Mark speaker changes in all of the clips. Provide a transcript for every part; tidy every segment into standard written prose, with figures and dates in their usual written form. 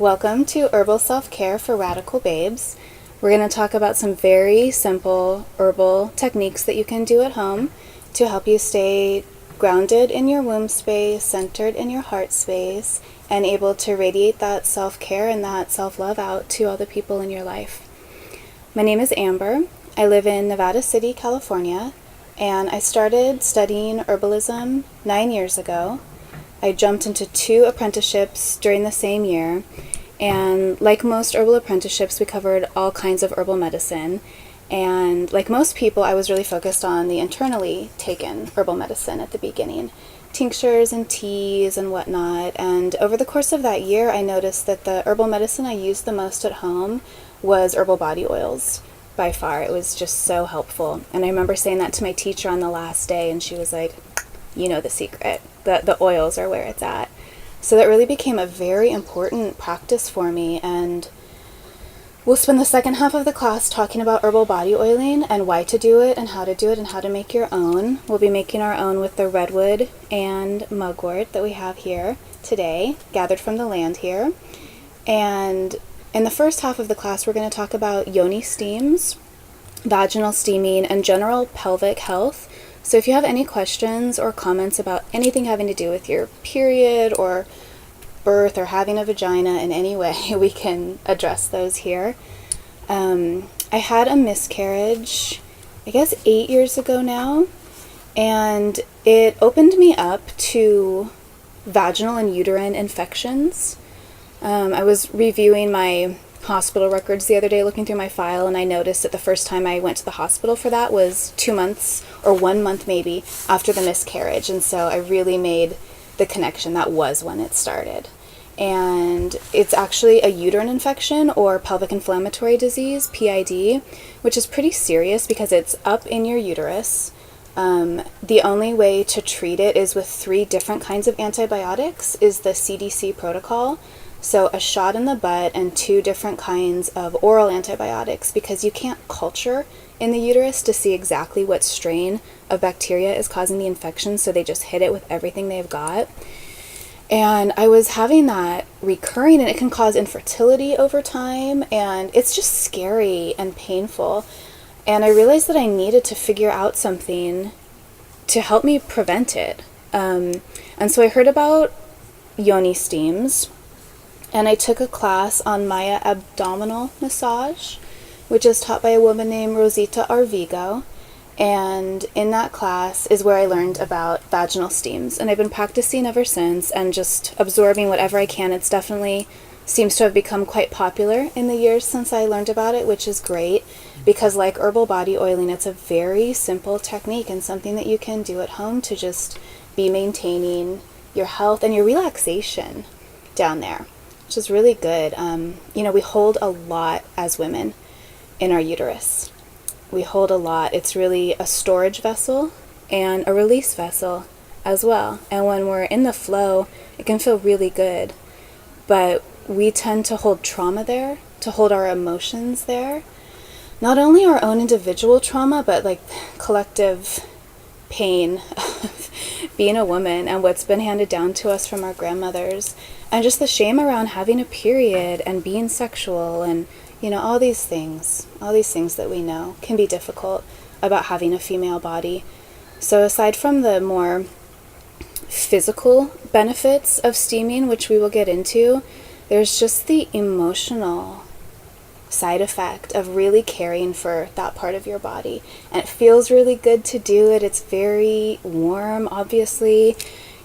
Speaker 1: Welcome to Herbal Self-Care for Radical Babes. We're going to talk about some very simple herbal techniques that you can do at home to help you stay grounded in your womb space, centered in your heart space, and able to radiate that self-care and that self-love out to all the people in your life. My name is Amber. I live in Nevada City, California, and I started studying herbalism 9 years ago. I jumped into 2 apprenticeships during the same year, and like most herbal apprenticeships, we covered all kinds of herbal medicine. And like most people, I was really focused on the internally taken herbal medicine at the beginning, tinctures and teas and whatnot. And over the course of that year, I noticed that the herbal medicine I used the most at home was herbal body oils. By far, it was just so helpful. And I remember saying that to my teacher on the last day, and she was like, "You know the secret. The oils are where it's at." So that really became a very important practice for me, and we'll spend the second half of the class talking about herbal body oiling and why to do it and how to make your own. We'll be making our own with the redwood and mugwort that we have here today, gathered from the land here. And in the first half of the class, we're going to talk about Yoni steams, vaginal steaming, and general pelvic health. So if you have any questions or comments about anything having to do with your period or birth or having a vagina in any way, we can address those here. I had a miscarriage, I guess 8 years ago now, and it opened me up to vaginal and uterine infections. I was reviewing my hospital records the other day, looking through my file, and I noticed that the first time I went to the hospital for that was 2 months or 1 month maybe after the miscarriage. And so I really made the connection. That was when it started. And it's actually a uterine infection or pelvic inflammatory disease, PID, which is pretty serious because it's up in your uterus. The only way to treat it is with 3 different kinds of antibiotics, is the CDC protocol. So a shot in the butt and 2 different kinds of oral antibiotics, because you can't culture in the uterus to see exactly what strain of bacteria is causing the infection, so they just hit it with everything they've got. And I was having that recurring, and it can cause infertility over time, and it's just scary and painful. And I realized that I needed to figure out something to help me prevent it. And so I heard about Yoni steams, and I took a class on Maya abdominal massage, which is taught by a woman named Rosita Arvigo. And in that class is where I learned about vaginal steams. And I've been practicing ever since and just absorbing whatever I can. It's definitely seems to have become quite popular in the years since I learned about it, which is great because like herbal body oiling, it's a very simple technique and something that you can do at home to just be maintaining your health and your relaxation down there, which is really good. We hold a lot as women in our uterus. We hold a lot. It's really a storage vessel and a release vessel as well. And when we're in the flow, it can feel really good. But we tend to hold trauma there, to hold our emotions there. Not only our own individual trauma, but like collective pain of being a woman and what's been handed down to us from our grandmothers. And just the shame around having a period and being sexual and all these things that we know can be difficult about having a female body. So aside from the more physical benefits of steaming, which we will get into, there's just the emotional side effect of really caring for that part of your body. And it feels really good to do it. It's very warm, obviously,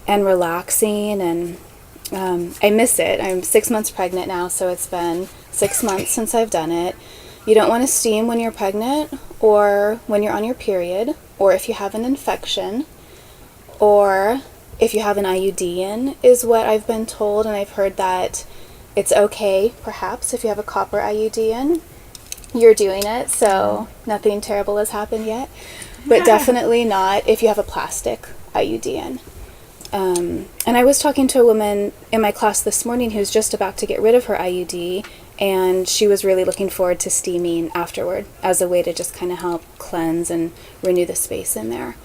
Speaker 1: and relaxing, and I miss it. I'm 6 months pregnant now, so it's been 6 months since I've done it. You don't want to steam when you're pregnant or when you're on your period, or if you have an infection, or if you have an IUD in, is what I've been told. And I've heard that it's okay, perhaps, if you have a copper IUD in, you're doing it, so nothing terrible has happened yet. But definitely not if you have a plastic IUD in. And I was talking to a woman in my class this morning who's just about to get rid of her IUD, and she was really looking forward to steaming afterward as a way to just kind of help cleanse and renew the space in there.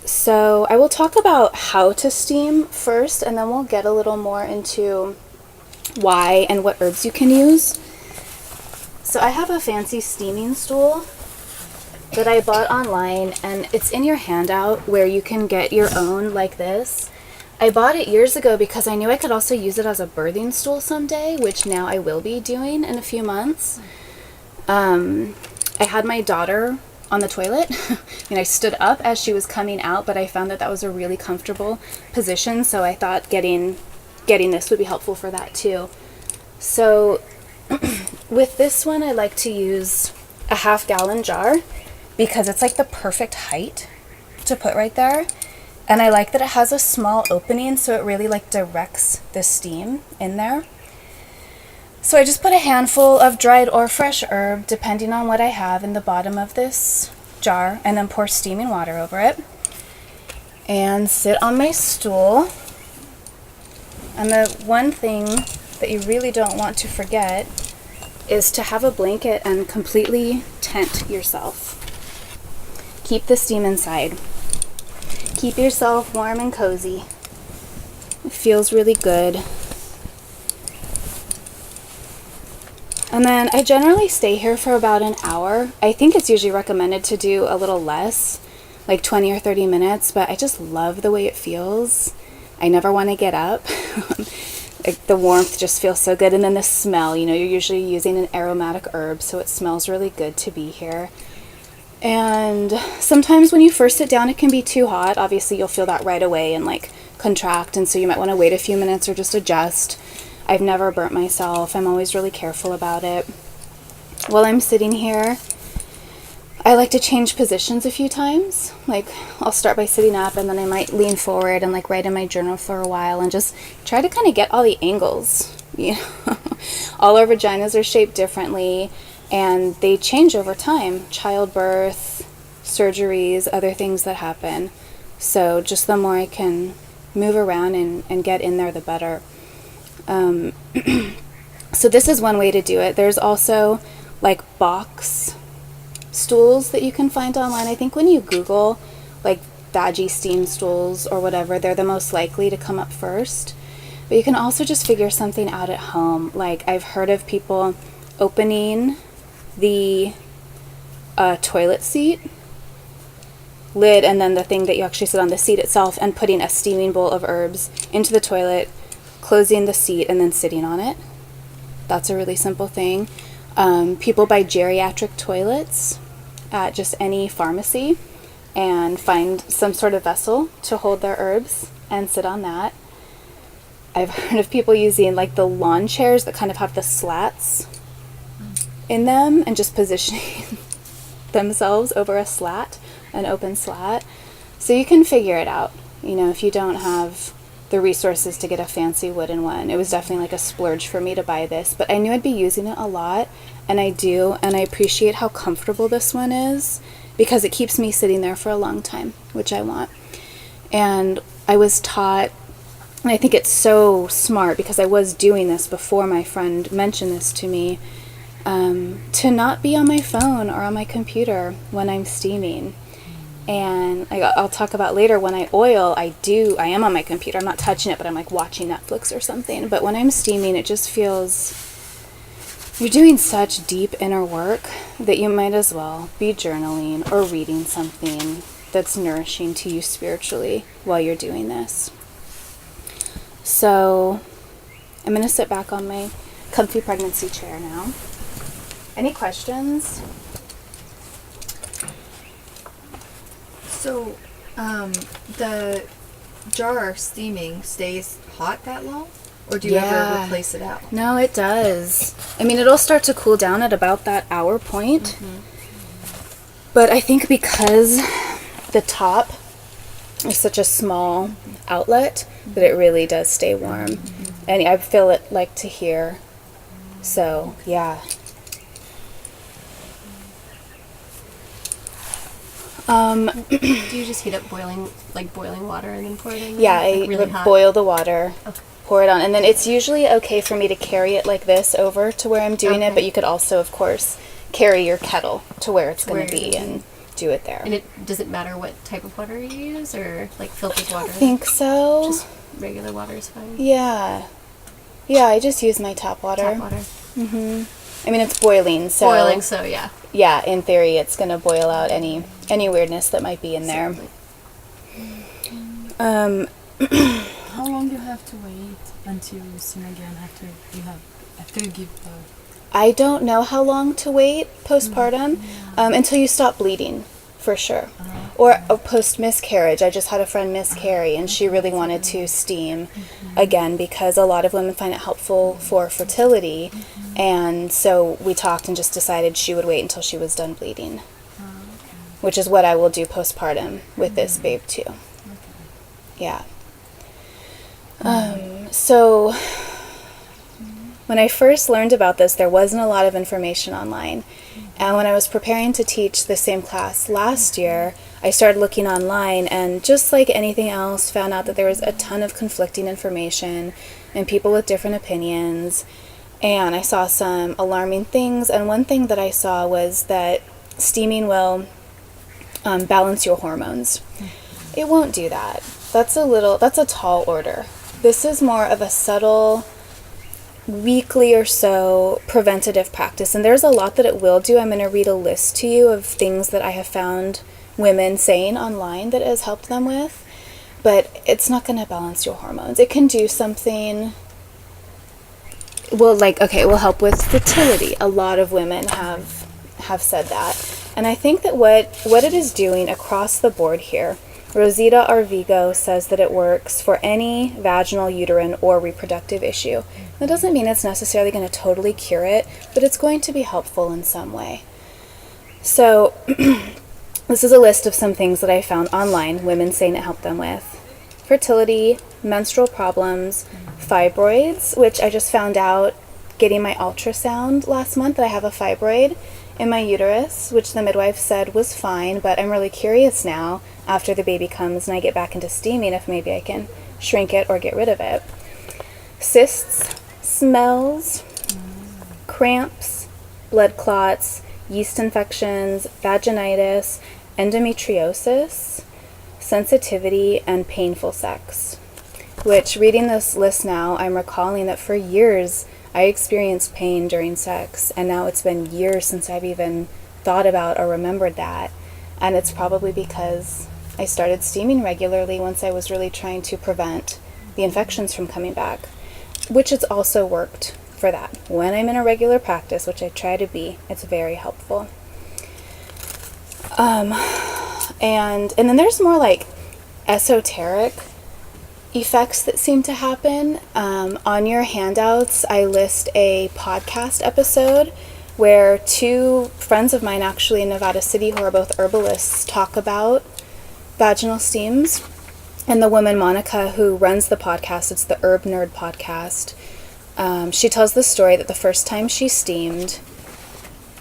Speaker 1: So I will talk about how to steam first, and then we'll get a little more into why and what herbs you can use. So I have a fancy steaming stool that I bought online, and it's in your handout where you can get your own like this. I bought it years ago because I knew I could also use it as a birthing stool someday, which now I will be doing in a few months. I had my daughter on the toilet and I stood up as she was coming out, but I found that that was a really comfortable position, so I thought getting this would be helpful for that too. So with this one, I like to use a 1/2 gallon jar because it's like the perfect height to put right there. And I like that it has a small opening, so it really like directs the steam in there. So I just put a handful of dried or fresh herb, depending on what I have, in the bottom of this jar, and then pour steaming water over it. And sit on my stool. And the one thing that you really don't want to forget is to have a blanket and completely tent yourself. Keep the steam inside. Keep yourself warm and cozy. It feels really good. And then I generally stay here for about an hour. I think it's usually recommended to do a little less, like 20 or 30 minutes, but I just love the way it feels. I never want to get up. Like the warmth just feels so good. And then the smell, you know, you're usually using an aromatic herb, so it smells really good to be here. And sometimes when you first sit down, it can be too hot. Obviously, you'll feel that right away and like contract, and so you might want to wait a few minutes or just adjust. I've never burnt myself. I'm always really careful about it. While I'm sitting here, I like to change positions a few times. Like I'll start by sitting up, and then I might lean forward and like write in my journal for a while and just try to kind of get all the angles. You know, all our vaginas are shaped differently, and they change over time. Childbirth, surgeries, other things that happen. So just the more I can move around and get in there, the better. So this is one way to do it. There's also like box stools that you can find online. I think when you Google like veggie steam stools or whatever, they're the most likely to come up first. But you can also just figure something out at home. Like I've heard of people opening the toilet seat lid, and then the thing that you actually sit on, the seat itself, and putting a steaming bowl of herbs into the toilet, closing the seat, and then sitting on it. That's a really simple thing. People buy geriatric toilets at just any pharmacy and find some sort of vessel to hold their herbs and sit on that. I've heard of people using like the lawn chairs that kind of have the slats in them and just positioning themselves over a slat, an open slat. So you can figure it out, you know, if you don't have the resources to get a fancy wooden one. It was definitely like a splurge for me to buy this, but I knew I'd be using it a lot, and I do, and I appreciate how comfortable this one is because it keeps me sitting there for a long time, which I want. And I was taught, and I think it's so smart because I was doing this before my friend mentioned this to me, to not be on my phone or on my computer when I'm steaming. And I'll talk about later, when I oil, I am on my computer. I'm not touching it, but I'm like watching Netflix or something. But when I'm steaming, it just feels, you're doing such deep inner work that you might as well be journaling or reading something that's nourishing to you spiritually while you're doing this. So I'm going to sit back on my comfy pregnancy chair now. Any questions?
Speaker 2: So, the jar steaming stays hot that long? Or do you ever replace it out?
Speaker 1: No, it does. I mean, it'll start to cool down at about that hour point. Mm-hmm. But I think because the top is such a small outlet that it really does stay warm. Mm-hmm. And I feel it like to here. So, yeah.
Speaker 3: Do you just heat up boiling water and then pour it in?
Speaker 1: Yeah,
Speaker 3: like
Speaker 1: I
Speaker 3: really hot?
Speaker 1: boil the water,
Speaker 3: okay.
Speaker 1: Pour it on, and then it's usually okay for me to carry it like this over to where I'm doing it, but you could also, of course, carry your kettle to where it's going to be and do it there.
Speaker 3: And does it matter what type of water you use, or like filtered water?
Speaker 1: I think so.
Speaker 3: Just regular water is fine?
Speaker 1: Yeah. Yeah, I just use my tap water.
Speaker 3: Tap water.
Speaker 1: Mm-hmm. I mean, it's boiling, so...
Speaker 3: Boiling, so yeah.
Speaker 1: Yeah, in theory, it's going to boil out any weirdness that might be in there.
Speaker 4: How long do you have to wait until you steam again after you give birth?
Speaker 1: I don't know how long to wait postpartum until you stop bleeding, for sure. Or post miscarriage. I just had a friend miscarry, and she really wanted to steam again because a lot of women find it helpful for fertility. And so we talked and just decided she would wait until she was done bleeding, which is what I will do postpartum with this babe too. Yeah. So when I first learned about this, there wasn't a lot of information online. And when I was preparing to teach the same class last year, I started looking online, and just like anything else, found out that there was a ton of conflicting information and people with different opinions. And I saw some alarming things, and one thing that I saw was that steaming will balance your hormones. It won't do that. That's a tall order. This is more of a subtle, weekly or so preventative practice, and there's a lot that it will do. I'm going to read a list to you of things that I have found women saying online that it has helped them with, but it's not going to balance your hormones. It can do something, it will help with fertility. A lot of women have said that, and I think that what it is doing across the board here, Rosita Arvigo says that it works for any vaginal, uterine, or reproductive issue. That doesn't mean it's necessarily going to totally cure it, but it's going to be helpful in some way. So this is a list of some things that I found online, women saying it helped them with. Fertility, menstrual problems, fibroids, which I just found out getting my ultrasound last month that I have a fibroid in my uterus, which the midwife said was fine, but I'm really curious now after the baby comes and I get back into steaming if maybe I can shrink it or get rid of it. Cysts, smells, cramps, blood clots, yeast infections, vaginitis, endometriosis, sensitivity, and painful sex. Which, reading this list now, I'm recalling that for years I experienced pain during sex, and now it's been years since I've even thought about or remembered that. And it's probably because I started steaming regularly once I was really trying to prevent the infections from coming back, which has also worked for that. When I'm in a regular practice, which I try to be, it's very helpful. And then there's more like esoteric effects that seem to happen. On your handouts, I list a podcast episode where two friends of mine actually in Nevada City who are both herbalists talk about vaginal steams. And the woman, Monica, who runs the podcast, it's the Herb Nerd podcast, she tells the story that the first time she steamed,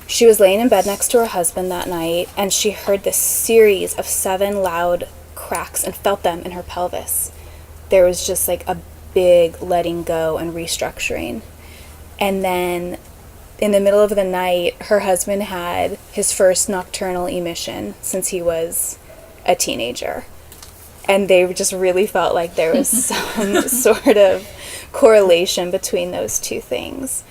Speaker 1: she was laying in bed next to her husband that night, and she heard this series of 7 loud cracks and felt them in her pelvis. There was just like a big letting go and restructuring. And then in the middle of the night, her husband had his first nocturnal emission since he was a teenager. And they just really felt like there was some sort of correlation between those two things.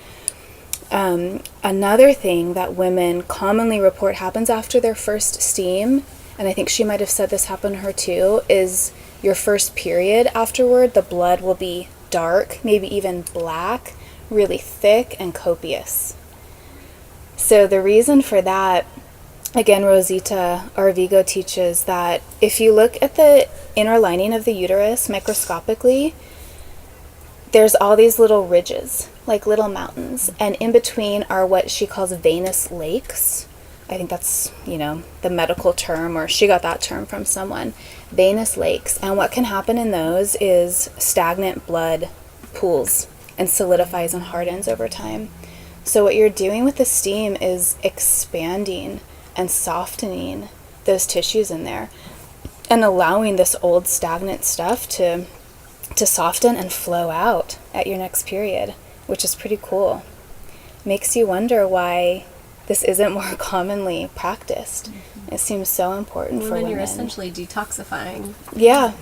Speaker 1: Another thing that women commonly report happens after their first steam, and I think she might have said this happened to her too, is your first period afterward, the blood will be dark, maybe even black, really thick and copious. So the reason for that, again, Rosita Arvigo teaches that if you look at the inner lining of the uterus microscopically, there's all these little ridges, like little mountains, and in between are what she calls venous lakes. I think that's, the medical term, or she got that term from someone. Venous lakes. And what can happen in those is stagnant blood pools and solidifies and hardens over time. So what you're doing with the steam is expanding and softening those tissues in there and allowing this old stagnant stuff to soften and flow out at your next period, which is pretty cool. Makes you wonder why this isn't more commonly practiced. Mm-hmm. It seems so important for women.
Speaker 3: You're essentially detoxifying
Speaker 1: your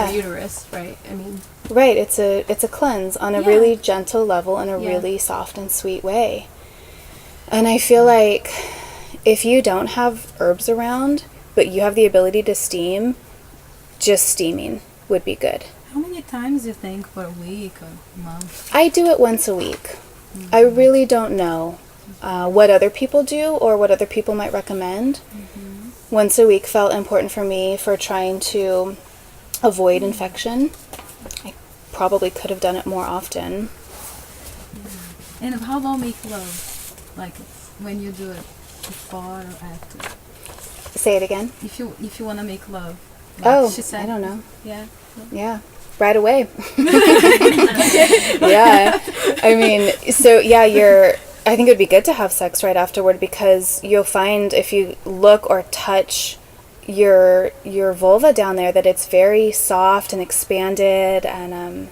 Speaker 3: uterus, right? I mean,
Speaker 1: Right, it's a cleanse on a
Speaker 4: Yeah.
Speaker 1: really gentle level in a
Speaker 4: Yeah.
Speaker 1: really soft and sweet way. And I feel like if you don't have herbs around, but you have the ability to steam, just steaming would be good.
Speaker 4: How many times do you think for a week or a month?
Speaker 1: I do it once a week. I really don't know what other people do or what other people might recommend. Once a week felt important for me for trying to avoid infection. I probably could have done it more often.
Speaker 4: And how about make love? Like when you do it before or after?
Speaker 1: Say it again.
Speaker 4: If you wanna make love. Like
Speaker 1: Oh,
Speaker 4: she said,
Speaker 1: I don't know.
Speaker 4: Yeah.
Speaker 1: Yeah, right away. Yeah, I mean, so yeah, I think it would be good to have sex right afterward because you'll find if you look or touch your vulva down there that it's very soft and expanded and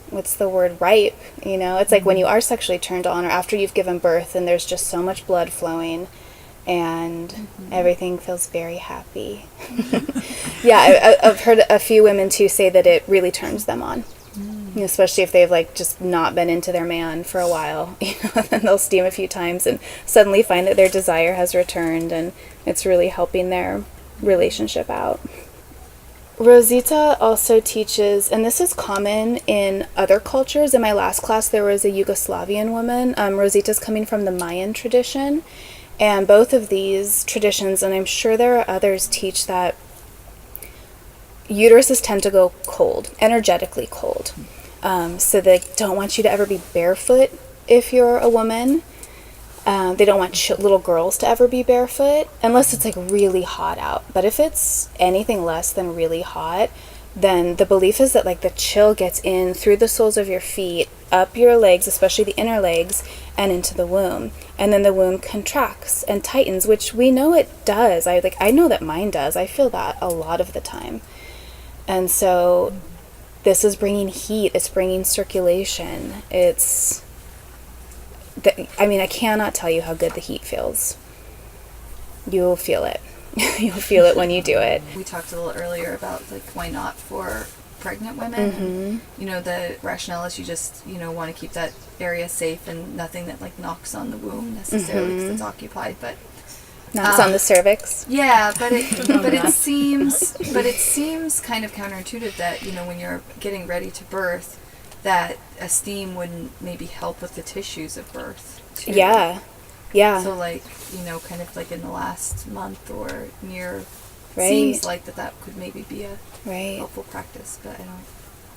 Speaker 1: what's the word, ripe, you know? It's like when you are sexually turned on or after you've given birth and there's just so much blood flowing and everything feels very happy. Yeah, I've heard a few women too say that it really turns them on. You know, especially if they've like just not been into their man for a while, you know, and they'll steam a few times and suddenly find that their desire has returned and it's really helping their relationship out. Rosita also teaches, and this is common in other cultures. In my last class, there was a Yugoslavian woman. Rosita's coming from the Mayan tradition, and both of these traditions, and I'm sure there are others, teach that uteruses tend to go cold, energetically cold. So they don't want you to ever be barefoot if you're a woman. They don't want little girls to ever be barefoot unless it's like really hot out. But if it's anything less than really hot, then the belief is that like the chill gets in through the soles of your feet, up your legs, especially the inner legs, and into the womb. And then the womb contracts and tightens, which we know it does. I know that mine does. I feel that a lot of the time. And so this is bringing heat. It's bringing circulation. I cannot tell you how good the heat feels. You'll feel it. You'll feel it when you do it.
Speaker 2: We talked a little earlier about like why not for pregnant women. And, you know, the rationale is you just, you know, want to keep that area safe and nothing that like knocks on the womb necessarily because it's occupied. But
Speaker 1: Knocks on the cervix.
Speaker 2: yeah, but it seems kind of counterintuitive that, you know, when you're getting ready to birth, that a steam wouldn't maybe help with the tissues of birth too.
Speaker 1: Yeah.
Speaker 2: So like, you know, kind of like in the last month or near,
Speaker 1: Right.
Speaker 2: seems like that could maybe be a
Speaker 1: Right.
Speaker 2: helpful practice, but I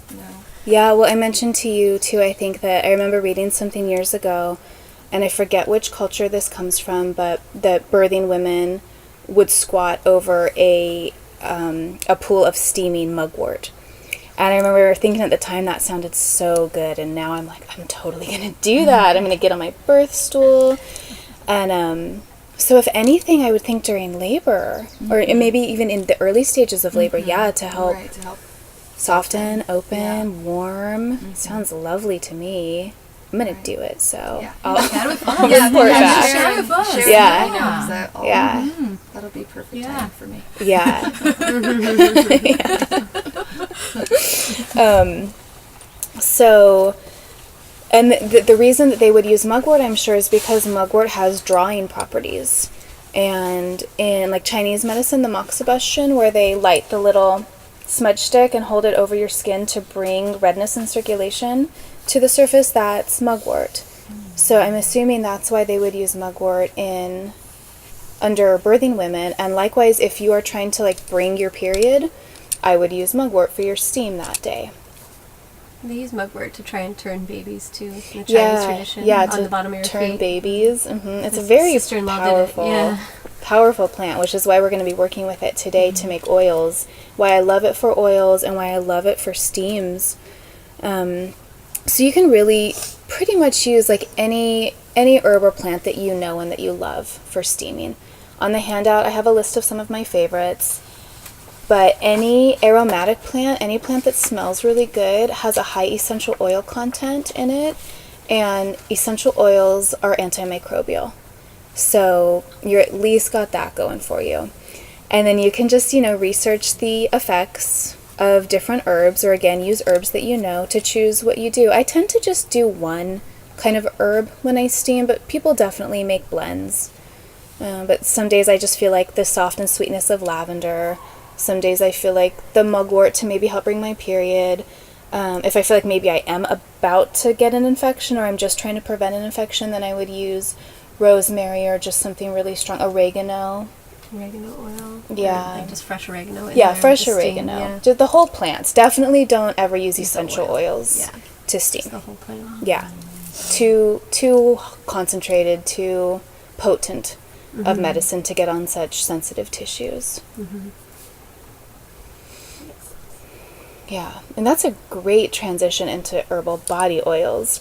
Speaker 2: don't know.
Speaker 1: Yeah, well, I mentioned to you, too, I think that I remember reading something years ago, and I forget which culture this comes from, but that birthing women would squat over a pool of steaming mugwort. And I remember thinking at the time that sounded so good, and now I'm like, I'm totally going to do that. I'm going to get on my birth stool. And so if anything, I would think during labor, or maybe even in the early stages of labor, to help
Speaker 2: Right, to help.
Speaker 1: soften, open, warm. Sounds lovely to me. I'm going to do it, so
Speaker 2: Yeah.
Speaker 1: I'll
Speaker 3: That would fun.
Speaker 1: report back.
Speaker 4: share with us.
Speaker 2: Share
Speaker 1: Yeah.
Speaker 2: with me, 'cause that'll-
Speaker 1: Yeah.
Speaker 2: That'll be perfect
Speaker 4: Yeah.
Speaker 2: time for me.
Speaker 1: Yeah. So, and the reason that they would use mugwort, I'm sure, is because mugwort has drawing properties. And in like Chinese medicine, the moxibustion, where they light the little smudge stick and hold it over your skin to bring redness and circulation to the surface, that's mugwort. So I'm assuming that's why they would use mugwort under birthing women. And likewise, if you are trying to like bring your period, I would use mugwort for your steam that day.
Speaker 3: They use mugwort to try and turn babies too in the Chinese tradition.
Speaker 1: Yeah,
Speaker 3: on
Speaker 1: to
Speaker 3: the bottom of your
Speaker 1: turn
Speaker 3: feet.
Speaker 1: babies. It's a
Speaker 3: My
Speaker 1: very
Speaker 3: sister-in-law did it,
Speaker 1: powerful,
Speaker 3: yeah.
Speaker 1: powerful plant, which is why we're going to be working with it today to make oils. Why I love it for oils and why I love it for steams. So you can really pretty much use like any herb or plant that you know and that you love for steaming. On the handout, I have a list of some of my favorites. But any aromatic plant, any plant that smells really good, has a high essential oil content in it, and essential oils are antimicrobial. So you're at least got that going for you. And then you can just, research the effects of different herbs, or again, use herbs that you know to choose what you do. I tend to just do one kind of herb when I steam, but people definitely make blends. But some days I just feel like the soft and sweetness of lavender. Some days I feel like the mugwort to maybe help bring my period. If I feel like maybe I am about to get an infection or I'm just trying to prevent an infection, then I would use rosemary or just something really strong. Oregano.
Speaker 3: Oregano oil.
Speaker 1: Yeah.
Speaker 3: Or like just fresh oregano. In
Speaker 1: Yeah,
Speaker 3: there
Speaker 1: fresh
Speaker 3: to steam,
Speaker 1: oregano.
Speaker 3: Yeah.
Speaker 1: Just the whole plants. Definitely don't ever use
Speaker 3: Use the
Speaker 1: essential
Speaker 3: oil.
Speaker 1: oils
Speaker 3: Yeah.
Speaker 1: to
Speaker 3: Just
Speaker 1: steam.
Speaker 3: the whole plant.
Speaker 1: Yeah. Too concentrated, too potent of medicine to get on such sensitive tissues. Yeah, and that's a great transition into herbal body oils.